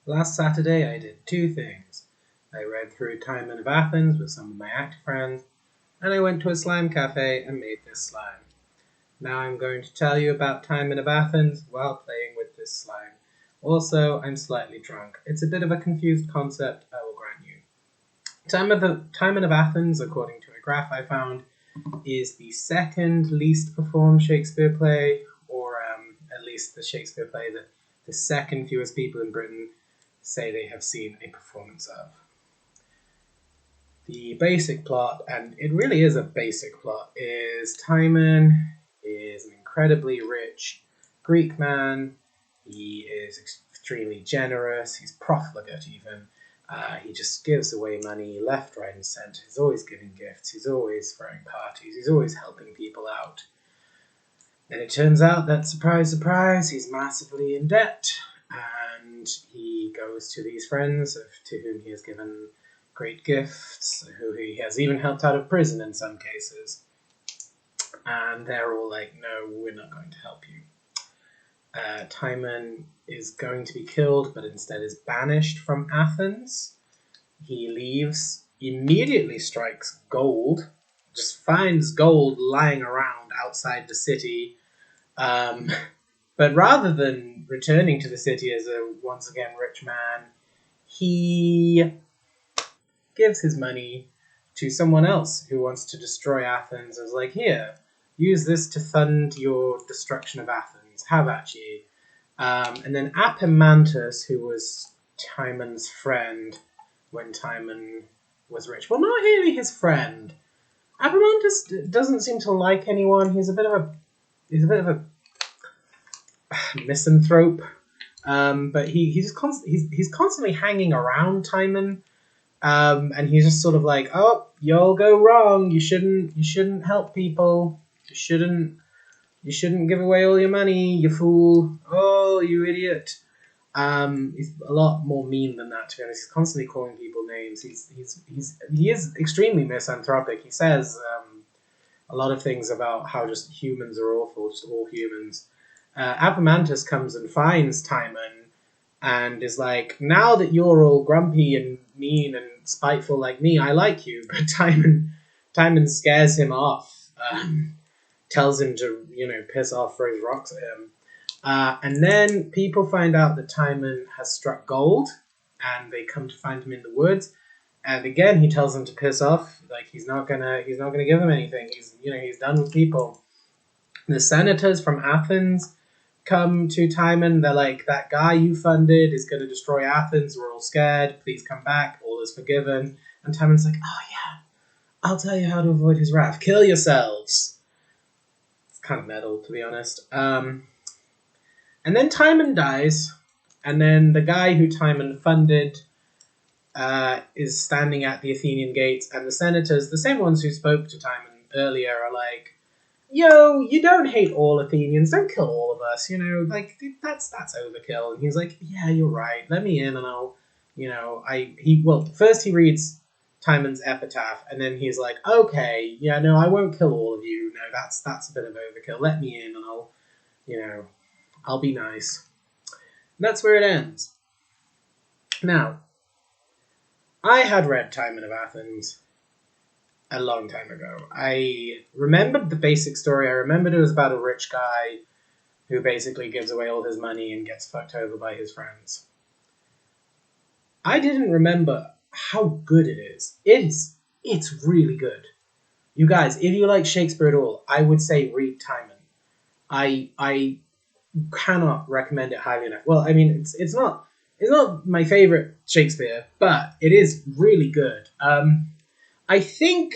Last Saturday I did two things. I read through Timon of Athens with some of my actor friends, and I went to a slime cafe and made this slime. Now I'm going to tell you about Timon of Athens while playing with this slime. Also, I'm slightly drunk. It's a bit of a confused concept, I will grant you. Timon of Athens, according to a graph I found, is the second least performed Shakespeare play, or at least the Shakespeare play that the second fewest people in Britain say they have seen a performance of. The basic plot, and it really is a basic plot, is Timon is an incredibly rich Greek man. He is extremely generous. He's profligate even. He just gives away money left, right, and centre. He's always giving gifts. He's always throwing parties. He's always helping people out. And it turns out that, surprise, surprise, he's massively in debt. And he goes to these friends to whom he has given great gifts, who he has even helped out of prison in some cases. And they're all like, no, we're not going to help you. Timon is going to be killed, but instead is banished from Athens. He leaves, immediately strikes gold, just finds gold lying around outside the city. But rather than returning to the city as a once again rich man, he gives his money to someone else who wants to destroy Athens. Is like, here, use this to fund your destruction of Athens. How about you? And then Epaminondas, who was Timon's friend when Timon was rich. Well, not really his friend. Epaminondas doesn't seem to like anyone. He's a bit of a misanthrope. But he's constantly hanging around Timon. And he's just sort of like, oh, you'll go wrong. You shouldn't help people. You shouldn't give away all your money, you fool. Oh, you idiot. He's a lot more mean than that, to be honest. He's constantly calling people names. He is extremely misanthropic. He says a lot of things about how just humans are awful, just all humans. Epaminondas comes and finds Timon and is like, now that you're all grumpy and mean and spiteful like me, I like you. But Timon scares him off. Tells him to, piss off, throws rocks at him. And then people find out that Timon has struck gold, and they come to find him in the woods. And again, he tells them to piss off. Like, he's not gonna give them anything. He's done with people. The senators from Athens come to Timon. They're like, that guy you funded is going to destroy Athens. We're all scared. Please come back. All is forgiven. And Timon's like, oh yeah, I'll tell you how to avoid his wrath. Kill yourselves. Kind of metal, to be honest. And then Timon dies, and then the guy who Timon funded is standing at the Athenian gates, and the senators, the same ones who spoke to Timon earlier, are like, yo, you don't hate all Athenians, don't kill all of us, that's overkill. And he's like, yeah, you're right, let me in and I'll, first he reads Timon's epitaph, and then he's like, okay, yeah, no, I won't kill all of you. No, that's a bit of overkill. Let me in, and I'll be nice. And that's where it ends. Now, I had read Timon of Athens a long time ago. I remembered the basic story. I remembered it was about a rich guy who basically gives away all his money and gets fucked over by his friends. I didn't remember how good it is. It's really good. You guys, if you like Shakespeare at all, I would say read Timon. I cannot recommend it highly enough. Well, I mean, it's not my favorite Shakespeare, but it is really good. I think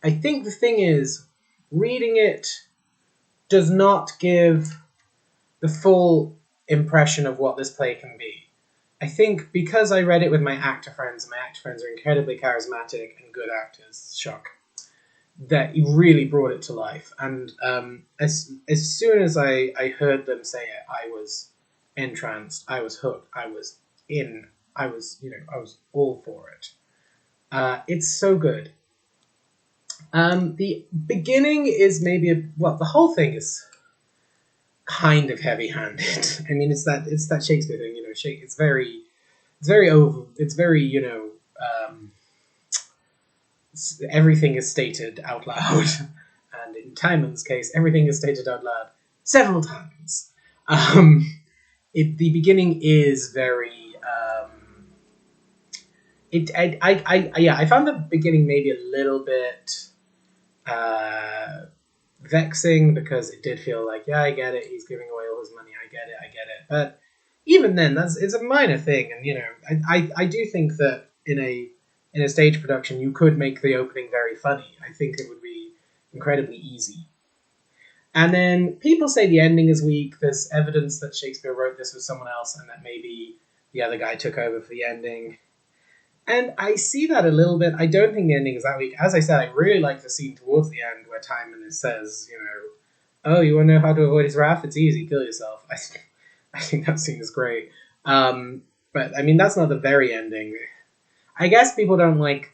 the thing is, reading it does not give the full impression of what this play can be. I think because I read it with my actor friends, and my actor friends are incredibly charismatic and good actors, shock, that he really brought it to life. And as soon as I heard them say it, I was entranced, I was hooked, I was in, I was all for it. It's so good. The beginning is the whole thing is kind of heavy-handed. I mean, it's that Shakespeare thing, you know. It's very everything is stated out loud, and in Timon's case, everything is stated out loud several times. The beginning is very. I found the beginning maybe a little bit vexing, because it did feel like, yeah, I get it, he's giving away all his money, I get it, but even then, it's a minor thing, and I do think that in a stage production you could make the opening very funny. I think it would be incredibly easy. And then people say the ending is weak. There's evidence that Shakespeare wrote this with someone else, and that maybe the other guy took over for the ending. And I see that a little bit. I don't think the ending is that weak. As I said, I really like the scene towards the end where Timon says, oh, you want to know how to avoid his wrath? It's easy, kill yourself. I think that scene is great. But, I mean, that's not the very ending. I guess people don't like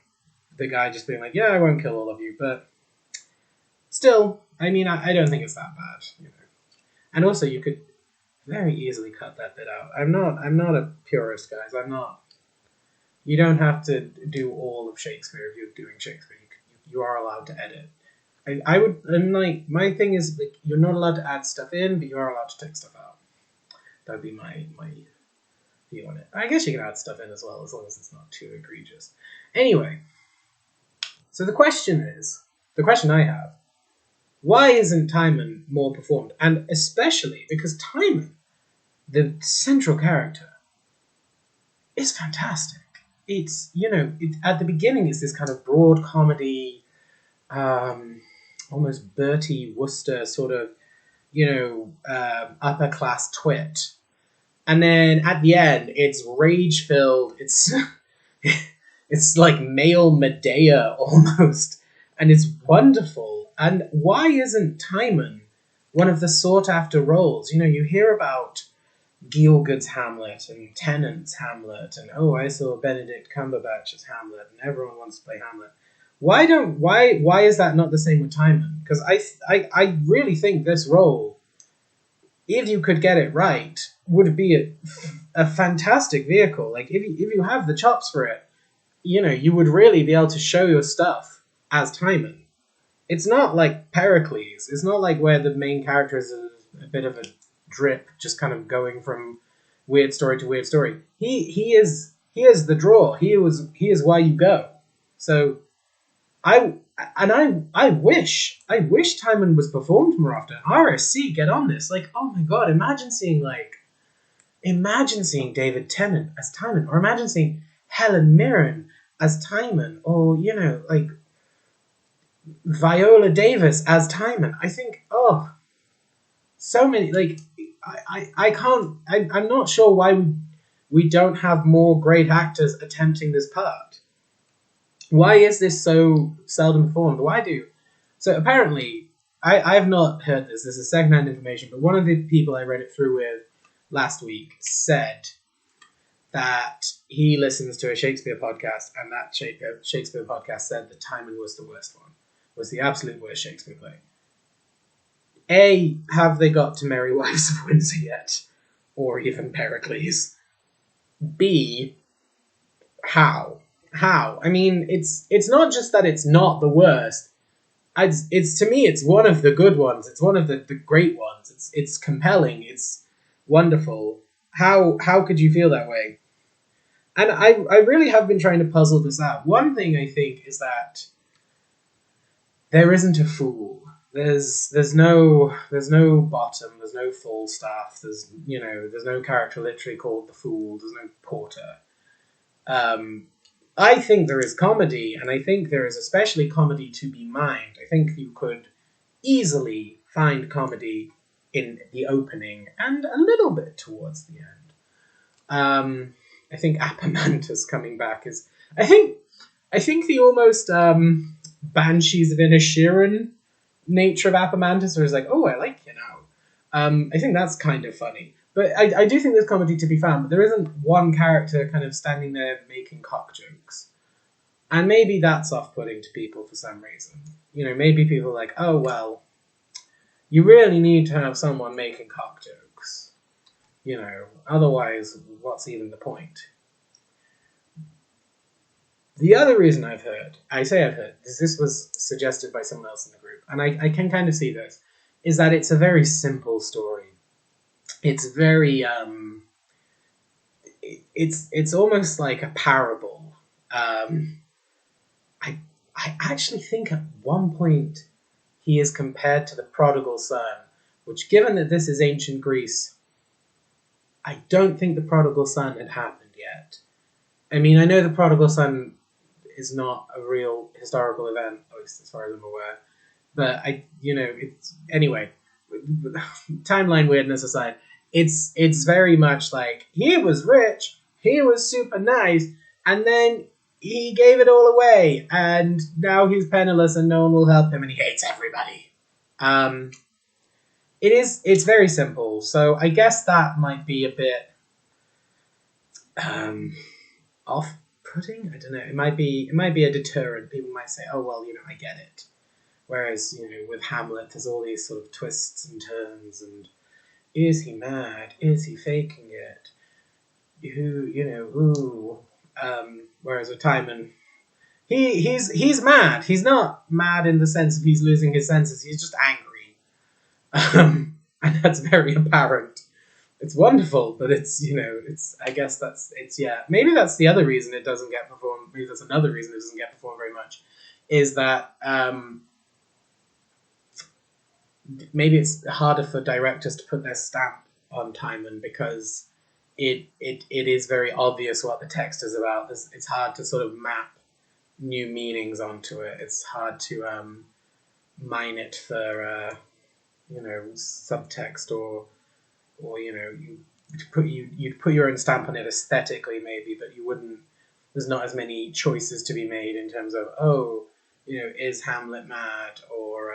the guy just being like, yeah, I won't kill all of you. But still, I mean, I don't think it's that bad. And also, you could very easily cut that bit out. I'm not a purist, guys. I'm not. You don't have to do all of Shakespeare if you're doing Shakespeare. You are allowed to edit. I would, and like, my thing is, like, you're not allowed to add stuff in, but you are allowed to take stuff out. That'd be my view on it. I guess you can add stuff in as well, as long as it's not too egregious. Anyway, so the question I have, why isn't Timon more performed? And especially because Timon, the central character, is fantastic. It's, at the beginning it's this kind of broad comedy, almost Bertie Wooster sort of, upper class twit. And then at the end, it's rage filled. It's it's like male Medea almost, and it's wonderful. And why isn't Timon one of the sought after roles? You hear about Gielgud's Hamlet and Tennant's Hamlet, and I saw Benedict Cumberbatch's Hamlet, and everyone wants to play Hamlet. Why is that not the same with Timon? Because I really think this role, if you could get it right, would be a fantastic vehicle. Like, if you have the chops for it, you would really be able to show your stuff as Timon. It's not like Pericles. It's not like where the main character is a bit of a drip, just kind of going from weird story to weird story. He is the draw. He is why you go. So I wish Timon was performed more often. RSC, get on this. Like, oh my god, imagine seeing David Tennant as Timon, or imagine seeing Helen Mirren as Timon, or like Viola Davis as Timon. I think, so many, like, I can't, I'm not sure why we don't have more great actors attempting this part. Why is this so seldom performed? So apparently, I have not heard this is secondhand information, but one of the people I read it through with last week said that he listens to a Shakespeare podcast, and that Shakespeare podcast said that Timon was the worst one, was the absolute worst Shakespeare play. A, have they got to Merry Wives of Windsor yet? Or even Pericles? B, how? I mean, it's not just that it's not the worst. It's to me, it's one of the good ones. It's one of the great ones. It's compelling. It's wonderful. How could you feel that way? And I really have been trying to puzzle this out. One thing I think is that there isn't a fool. There's no bottom. There's no Falstaff. There's no character literally called the fool. There's no Porter. I think there is comedy, and I think there is especially comedy to be mined. I think you could easily find comedy in the opening and a little bit towards the end. I think Apamantus coming back is. I think the almost Banshees of Inisherin nature of Apamantus is like, oh, I like you now. I think that's kind of funny. But I do think there's comedy to be found, but there isn't one character kind of standing there making cock jokes. And maybe that's off-putting to people for some reason. Maybe people are like, oh, well, you really need to have someone making cock jokes. Otherwise, what's even the point? The other reason I've heard, this was suggested by someone else in the group, and I can kind of see this, is that it's a very simple story. It's very, it's almost like a parable. I actually think at one point he is compared to the prodigal son, which, given that this is ancient Greece, I don't think the prodigal son had happened yet. I mean, I know the prodigal son is not a real historical event, at least as far as I'm aware. But it's anyway. Timeline weirdness aside, it's very much like he was rich, he was super nice, and then he gave it all away, and now he's penniless, and no one will help him, and he hates everybody. It's very simple, so I guess that might be a bit off-putting. I don't know. It might be a deterrent. People might say, "Oh well, I get it." Whereas with Hamlet, there's all these sort of twists and turns, and is he mad? Is he faking it? Who? Whereas with Timon, he's mad. He's not mad in the sense of he's losing his senses. He's just angry, and that's very apparent. It's wonderful, but it's I guess maybe that's the other reason it doesn't get performed. Maybe that's another reason it doesn't get performed very much, is that maybe it's harder for directors to put their stamp on Timon because it is very obvious what the text is about. It's hard to sort of map new meanings onto it. It's hard to mine it for subtext or you'd put your own stamp on it aesthetically maybe, but you wouldn't. There's not as many choices to be made in terms of is Hamlet mad, or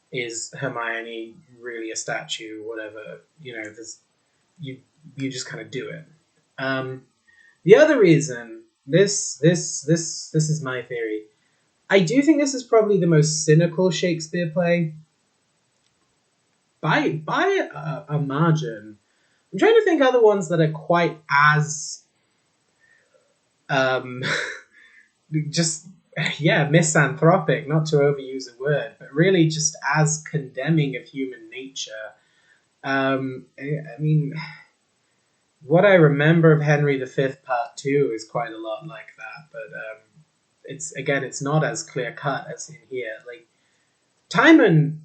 is Hermione really a statue? Whatever, there's you just kind of do it. The other reason, this is my theory. I do think this is probably the most cynical Shakespeare play by a margin. I'm trying to think other ones that are quite as misanthropic, not to overuse a word, but really just as condemning of human nature. I mean, what I remember of Henry V Part 2 is quite a lot like that, but it's not as clear cut as in here. Like Timon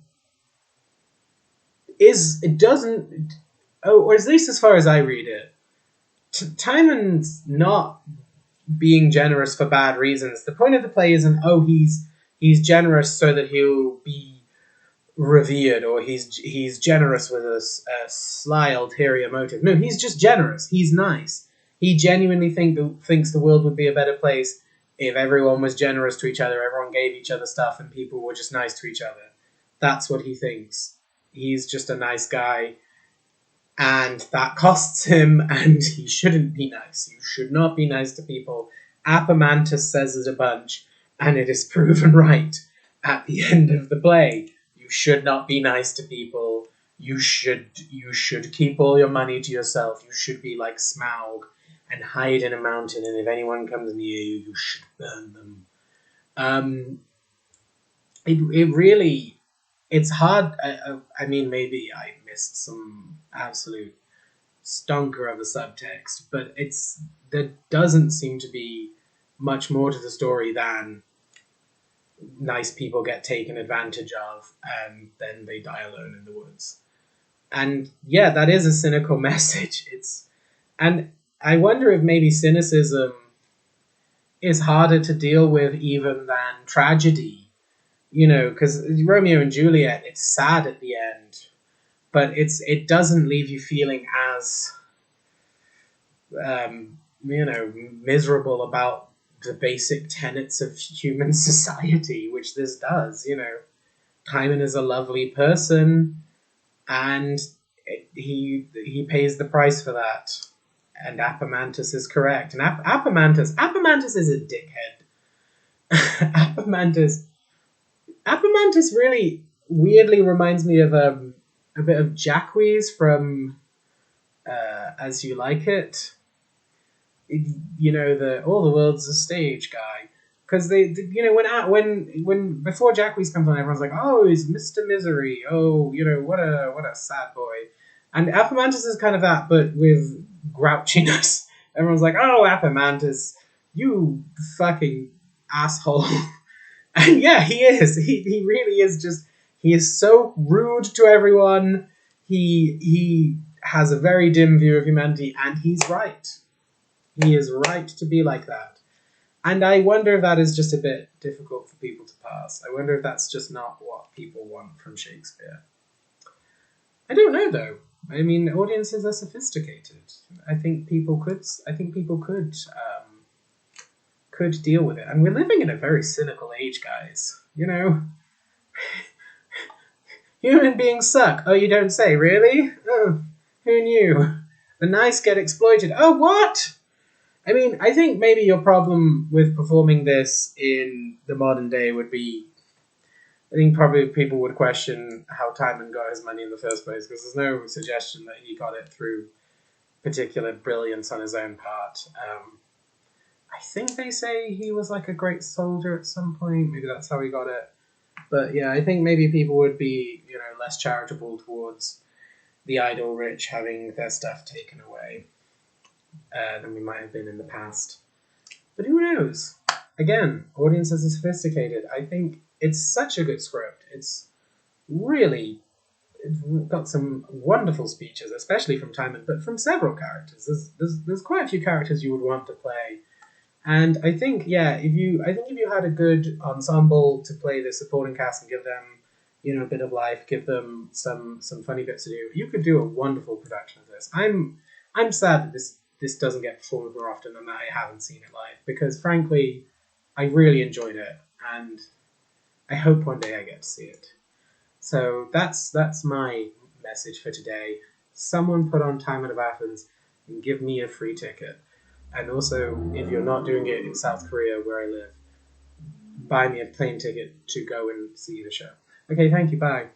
or at least as far as I read it, Timon's not being generous for bad reasons. The point of the play isn't, he's generous so that he'll be revered, or he's generous with a sly ulterior motive. No, he's just generous. He's nice. He genuinely thinks the world would be a better place if everyone was generous to each other, everyone gave each other stuff, and people were just nice to each other. That's what he thinks. He's just a nice guy, and that costs him, and he shouldn't be nice. You should not be nice to people. Apomantus says it a bunch, and it is proven right at the end of the play. You should not be nice to people. You should keep all your money to yourself. You should be like Smaug and hide in a mountain, and if anyone comes near you, you should burn them. It's hard. I mean, maybe I missed some absolute stonker of a subtext, but there doesn't seem to be much more to the story than nice people get taken advantage of and then they die alone in the woods. And yeah, that is a cynical message. And I wonder if maybe cynicism is harder to deal with even than tragedy. Because Romeo and Juliet, it's sad at the end, but it doesn't leave you feeling as miserable about the basic tenets of human society, which this does. Timon is a lovely person, and he pays the price for that. And Apomantus is correct. And Apomantus is a dickhead. Apomantus really, weirdly reminds me of a bit of Jacques from As You Like It. You know, the all the world's a stage guy. Because you know, when before Jacques comes on, everyone's like, oh, he's Mr. Misery. Oh, you know, what a sad boy. And Appomantus is kind of that, but with grouchiness. Everyone's like, oh, Appomantus, you fucking asshole. And yeah, he is. He really is just. He is so rude to everyone. He has a very dim view of humanity, and he's right. He is right to be like that. And I wonder if that is just a bit difficult for people to pass. I wonder if that's just not what people want from Shakespeare. I don't know though. I mean, audiences are sophisticated. I think people could. Could deal with it. And we're living in a very cynical age, guys. You know, human beings suck. Oh, you don't say, really? Oh, who knew? The nice get exploited. Oh, what? I mean, I think maybe your problem with performing this in the modern day would be, I think probably people would question how Timon got his money in the first place, because there's no suggestion that he got it through particular brilliance on his own part. I think they say he was like a great soldier at some point. Maybe that's how he got it. But yeah, I think maybe people would be, you know, less charitable towards the idle rich having their stuff taken away than we might have been in the past. But who knows? Again, audiences are sophisticated. I think it's such a good script. It's got some wonderful speeches, especially from Timon, but from several characters. There's quite a few characters you would want to play. And I think, yeah, if you had a good ensemble to play the supporting cast and give them, you know, a bit of life, give them some funny bits to do, you could do a wonderful production of this. I'm sad that this doesn't get performed more often and that I haven't seen it live, because frankly, I really enjoyed it, and I hope one day I get to see it. So that's my message for today. Someone put on Timon of Athens and give me a free ticket. And also, if you're not doing it in South Korea, where I live, buy me a plane ticket to go and see the show. Okay, thank you. Bye.